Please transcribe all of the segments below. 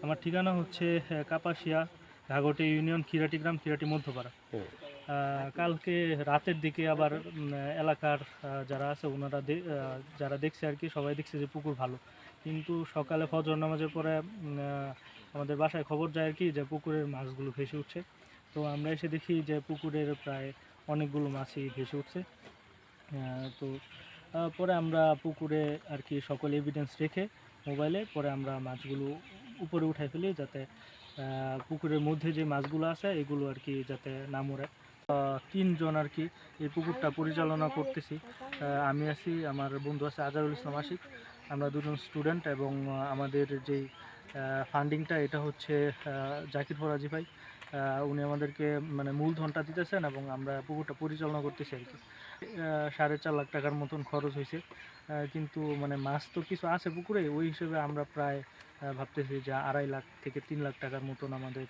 আমার ঠিকানা হচ্ছে কাপাসিয়া, ঘাঘটে ইউনিয়ন, খিরাটি গ্রাম, খিরাটি মধ্যপাড়া। কালকে রাতের দিকে আবার এলাকার যারা আছে ওনারা যারা দেখছে আর কি, সবাই দেখছে যে পুকুর ভালো, কিন্তু সকালে ফজর নামাজের পরে আমাদের বাসায় খবর যায় আর কি যে পুকুরের মাছগুলো ভেসে উঠছে। তো আমরা এসে দেখি যে পুকুরের প্রায় অনেকগুলো মাছই ভেসে উঠছে। তো পরে আমরা পুকুরে আর কি সকল এভিডেন্স রেখে মোবাইলে পরে আমরা মাছগুলো উপরে উঠাই ফেলি, যাতে পুকুরের মধ্যে যে মাছগুলো আছে এগুলো আর কি যাতে না মরে। তিনজন আর কি এই পুকুরটা পরিচালনা করতেছি। আমি আছি, আমার বন্ধু আছে আজহারুল ইসলাম আশিক, আমরা দুজন স্টুডেন্ট, এবং আমাদের যেই ফান্ডিংটা এটা হচ্ছে জাকির ফরাজি ভাই। উনি আমাদেরকে মানে মূলধনটা দিতেছেন এবং আমরা পুকুরটা পরিচালনা করতেছি আর কি। 4.5 লাখ টাকার মতন খরচ হয়েছে, কিন্তু মানে মাছ তো কিছু আছে পুকুরে, ওই হিসেবে আমরা প্রায় ভাবতেছি যে 2.5 লাখ থেকে 3 লাখ টাকার মতন আমাদের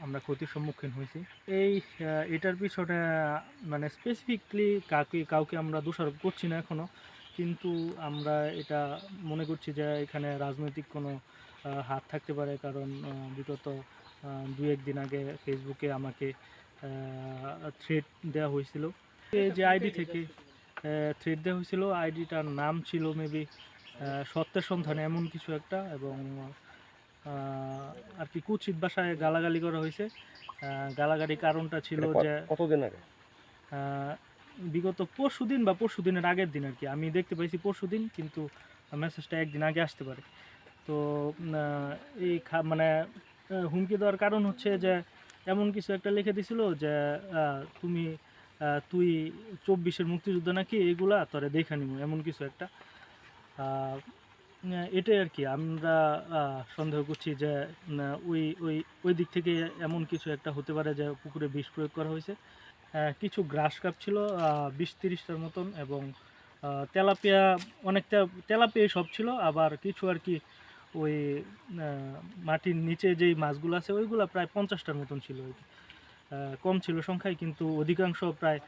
আমরা ক্ষতির সম্মুখীন হয়েছি। এটার পিছনে মানে স্পেসিফিকলি কাউকে আমরা দোষারোপ করছি না এখনও, কিন্তু আমরা এটা মনে করছি যে এখানে রাজনৈতিক কোনো হাত থাকতে পারে, কারণ বিগত 2-1 দিন আগে ফেসবুকে আমাকে থ্রেট দেওয়া হয়েছিল। এই যে আইডি থেকে থ্রেট দেওয়া হয়েছিল, আইডিটার নাম ছিল মেবি সত্যের সন্ধানে এমন কিছু একটা, এবং আর কি কুৎসিত ভাষায় গালাগালি করা হয়েছে। গালাগালির কারণটা ছিল যে কতদিন আগে? বিগত পরশুদিন বা পরশুদিনের আগের দিন আর কি, আমি দেখতে পাইছি পরশুদিন, কিন্তু মেসেজটা একদিন আগে আসতে পারে। তো এই মানে হুমকি দেওয়ার কারণ হচ্ছে যে এমন কিছু একটা লিখে দিছিল যে তুই 24-এর মুক্তিযুদ্ধ নাকি, এগুলা তোরে দেখা নিব, এমন কিছু একটা। এটাই আর কি আমরা সন্দেহ করছি যে ওই ওই ওই দিক থেকে এমন কিছু একটা হতে পারে যে পুকুরে বিষ প্রয়োগ করা হয়েছে। কিছু গ্রাস কাপ ছিল 20-30টার মতন, এবং তেলাপিয়া অনেকটা, তেলাপিয়া সব ছিল, আবার কিছু আর কি ওই মাটির নিচে যেই মাছগুলো আছে ওইগুলো প্রায় 50টার মতন ছিল আর কি। কম ছিল সংখ্যায়, কিন্তু অধিকাংশ প্রায়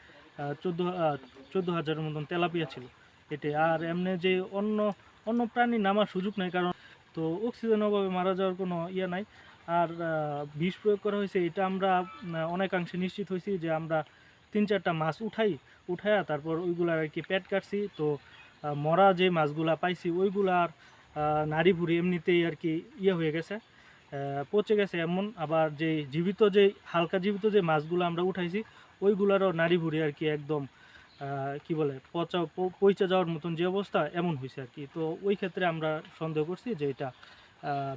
14,000-এর মতন তেলাপিয়া ছিল এটাই। আর এমনি যে অন্য অন্য প্রাণী নামার সুযোগ নেই, কারণ তো অক্সিজেন অভাবে মারা যাওয়ার কোনো ইয়ে নাই। আর বিষ প্রয়োগ করা হয়েছে এটা আমরা অনেকাংশে নিশ্চিত হয়েছি যে আমরা 3-4টা মাছ উঠাইয়া তারপর ওইগুলার আর কি পেট কাটছি। তো মরা যে মাছগুলা পাইছি ওইগুলার নাড়ি ভুড়ি এমনিতেই আর কি ইয়ে হয়ে গেছে, পচে গেছে এমন। আবার যে জীবিত যে হালকা জীবিত যে মাছগুলো আমরা উঠাইছি ওইগুলারও নাড়ি ভুড়ি আর কি একদম কি বলে পচে যাওয়ার মতন যে অবস্থা এমন হয়েছে আর কি। তো ওই ক্ষেত্রে আমরা সন্দেহ করছি যে এটা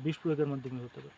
বিষ প্রয়োগের মাধ্যমে হতে পারে।